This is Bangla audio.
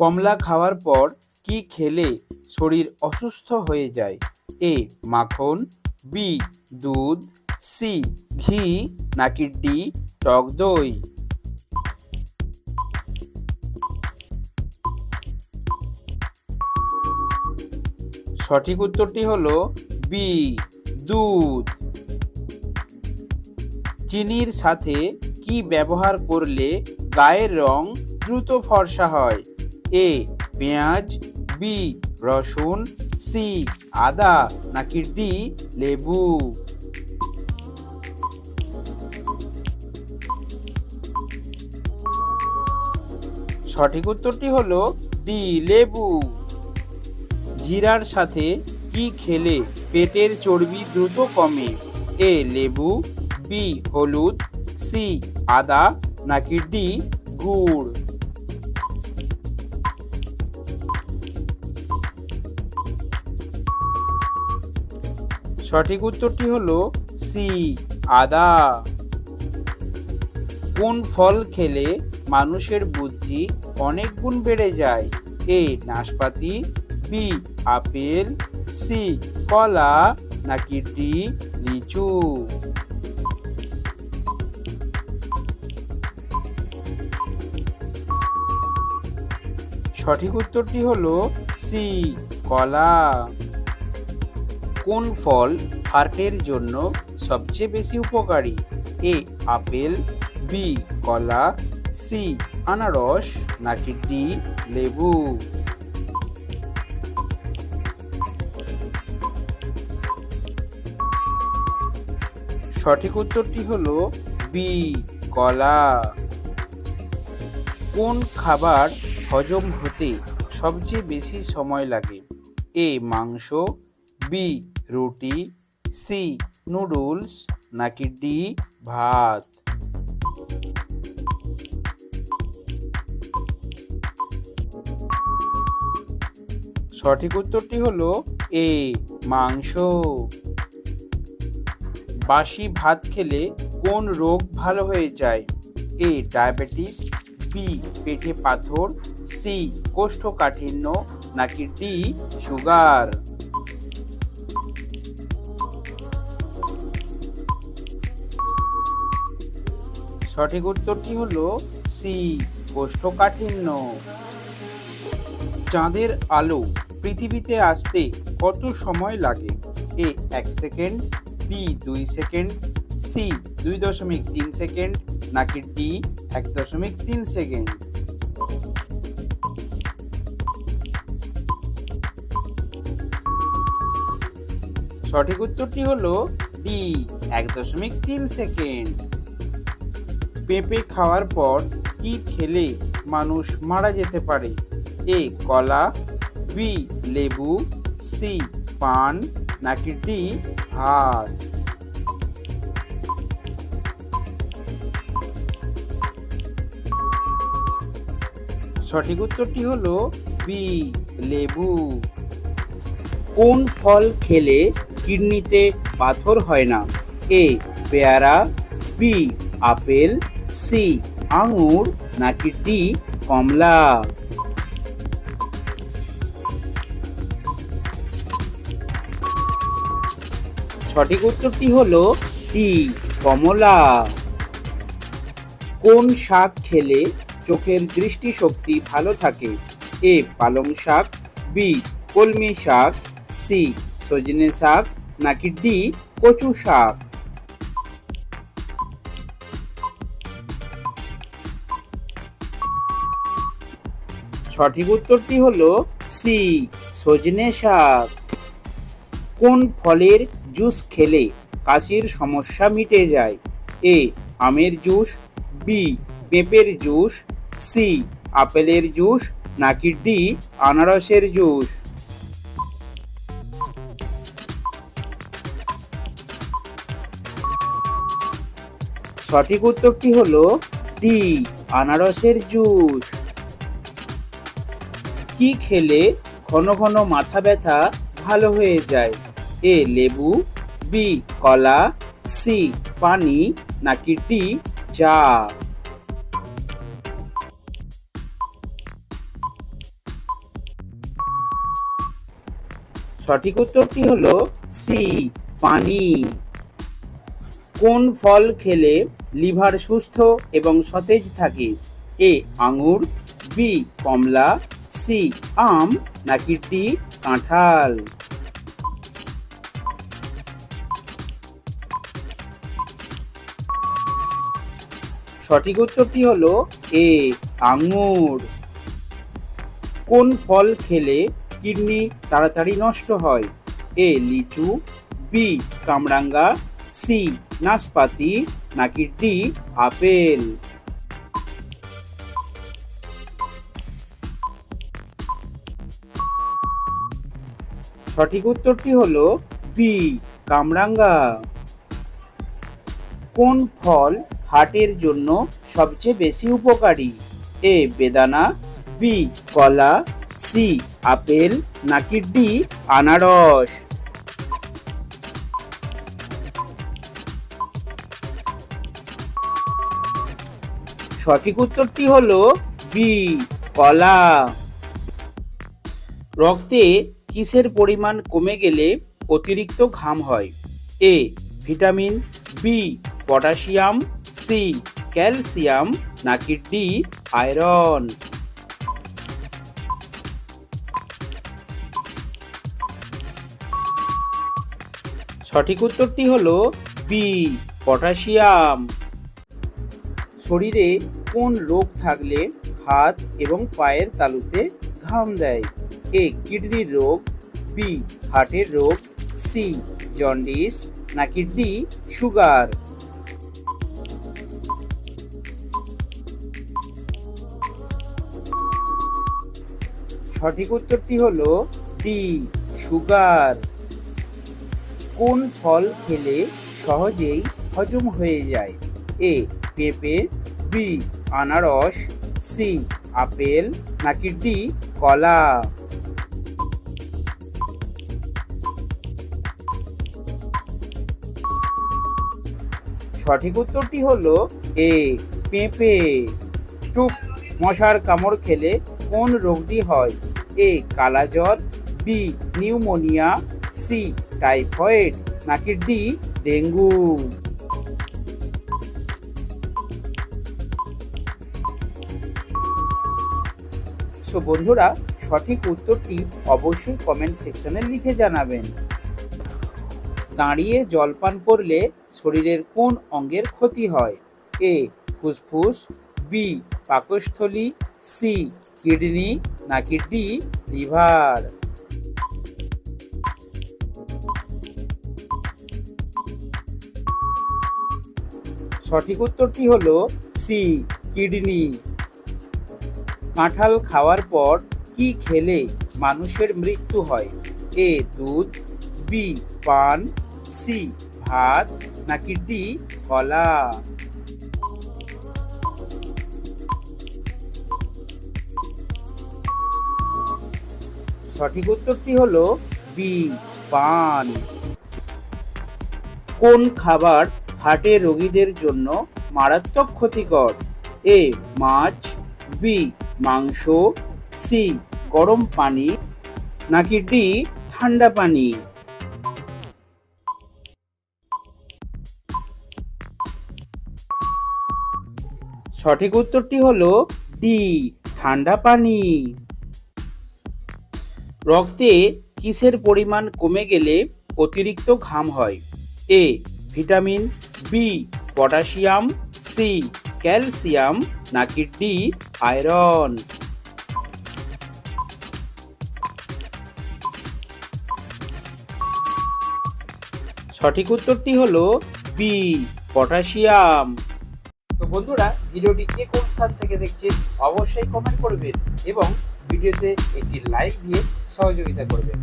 কমলা খাওয়ার পর কি খেলে শরীর অসুস্থ হয়ে যায়? এ মাখন, বি দুধ, সি ঘি নাকি ডি টক দই? সঠিক উত্তরটি হলো বি দুধ। চিনির সাথে কি ব্যবহার করলে গায়ের রং দ্রুত ফর্সা হয়? এ পেঁয়াজ, বি রসুন, সি আদা নাকি ডি লেবু? সঠিক উত্তরটি হলো ডি লেবু। জিরার সাথে কি খেলে পেটের চর্বি দ্রুত কমে? এ লেবু, বি হলুদ, সি আদা নাকি ডি গুড়? সঠিক উত্তরটি হলো সি আদা। কোন ফল খেলে মানুষের বুদ্ধি অনেক গুণ বেড়ে যায়? এ নাশপাতি, বি আপেল, সি কলা নাকি ডি লিচু? সঠিক উত্তরটি হলো সি কলা। কোন ফল হার্টের জন্য সবচেয়ে বেশি উপকারী? এ আপেল, বি কলা, সি আনারস নাকি ডি লেবু? সঠিক উত্তরটি হলো বি কলা। কোন খাবার হজম হতে সবচেয়ে বেশি সময় লাগে? এ মাংস, বি রুটি, সি নুডলস নাকি ডি ভাত? সঠিক উত্তরটি হলো এ মাংস। বাসি ভাত খেলে কোন রোগ ভালো হয়ে যায়? এ ডায়াবেটিস, বি পেটে পাথর, সি কোষ্ঠকাঠিন্য নাকি ডি সুগার? সঠিক উত্তরটি হলো সি কোষ্ঠকাঠিন্য। চাঁদের আলো পৃথিবীতে আসতে কত সময় লাগে? A 1 second, B 2 second, C 2.3 second নাকি ডি 1.3 সেকেন্ড? সঠিক উত্তরটি হলো ডি 1.3 সেকেন্ড। পেঁপে খাওয়ার পর কি খেলে মানুষ মারা যেতে পারে? এ কলা, বি লেবু, সি পান নাকি ডি ভাত? সঠিক উত্তরটি হলো বি লেবু। কোন ফল খেলে কিডনিতে পাথর হয় না? এ পেয়ারা, বি আপেল, সি আঙুর নাকি ডি কমলা? সঠিক উত্তরটি হলো ডি কমলা। কোন শাক খেলে চোখের দৃষ্টিশক্তি ভালো থাকে? এ পালং শাক, বি কলমি শাক, সি সজনে শাক নাকি ডি কচু শাক? সঠিক উত্তরটি হলো সি সজনে শাক। কোন ফলের জুস খেলে কাশির সমস্যা মিটে যায়? এ আমের জুস, বি পেঁপের জুস, সি আপেলের জুস নাকি ডি আনারসের জুস? সঠিক উত্তরটি হলো ডি আনারসের জুস। কি খেলে ঘন ঘন মাথা ব্যথা ভালো হয়ে যায়? এ লেবু, বি কলা, সি পানি নাকি ডি চা? সঠিক উত্তরটি হলো সি, পানি। কোন ফল খেলে লিভার সুস্থ এবং সতেজ থাকে? এ আঙুর, বি কমলা, সি আম, নাকি ডি কাঁঠাল? সঠিক উত্তরটি হলো এ আঙুর। কোন ফল খেলে কিডনি তাড়াতাড়ি নষ্ট হয়? এ লিচু, বি কামরাঙ্গা, সি নাশপাতি, নাকি ডি আপেল? সঠিক উত্তরটি হলো বি কামরাঙ্গা। কোন ফল হার্টের জন্য সবচেয়ে বেশি উপকারী? এ বেদানা, বি কলা, সি আপেল, নাকি ডি আনারস? সঠিক উত্তরটি হলো বি কলা। রক্তে কিসের পরিমাণ কমে গেলে অতিরিক্ত ঘাম হয়? A vitamin, B potassium, C calcium, নাকি ডি আয়রন? সঠিক উত্তরটি হলো বি পটাশিয়াম। শরীরে কোন রোগ থাকলে হাত এবং পায়ের তালুতে ঘাম দেয়? এ কিডনির রোগ, বি হার্টের রোগ, সি জন্ডিস, নাকি ডি সুগার? সঠিক উত্তরটি হলো ডি সুগার। কোন ফল খেলে সহজেই হজম হয়ে যায়? এ পেঁপে, বি আনারস, সি আপেল, নাকি ডি কলা? সঠিক উত্তরটি হলো এ পেঁপে। টুক মশার কামড় খেলে কোন রোগটি হয়? এ কালাজ্বর, বি নিউমোনিয়া, সি টাইফয়েড, নাকি ডি ডেঙ্গু? সো বন্ধুরা, সঠিক উত্তরটি অবশ্যই কমেন্ট সেকশনে লিখে জানাবেন। দাঁড়িয়ে জলপান করলে শরীরের কোন অঙ্গের ক্ষতি হয়? এ ফুসফুস, বি পাকস্থলী, সি কিডনি, নাকি ডি লিভার? সঠিক উত্তরটি হলো সি কিডনি। কাঁঠাল খাওয়ার পর কি খেলে মানুষের মৃত্যু হয়? এ দুধ, বি পান, সি ভাত, নাকি ডি কলা? সঠিক উত্তরটি হলো বি পান। কোন খাবার হার্টের রোগীদের জন্য মারাত্মক ক্ষতিকর? এ মাছ, বি মাংস, সি গরম পানি, নাকি ডি ঠান্ডা পানি? সঠিক উত্তরটি হলো ডি ঠান্ডা পানি। রক্তে কিসের পরিমাণ কমে গেলে অতিরিক্ত ঘাম হয়? A vitamin, B potassium, C calcium, নাকি ডি আয়রন? সঠিক উত্তরটি হলো বি পটাশিয়াম। তো বন্ধুরা, ভিডিওটি কে কোন স্থান থেকে দেখছেন অবশ্যই কমেন্ট করবেন এবং ভিডিওতে একটি লাইক দিয়ে সহযোগিতা করবেন।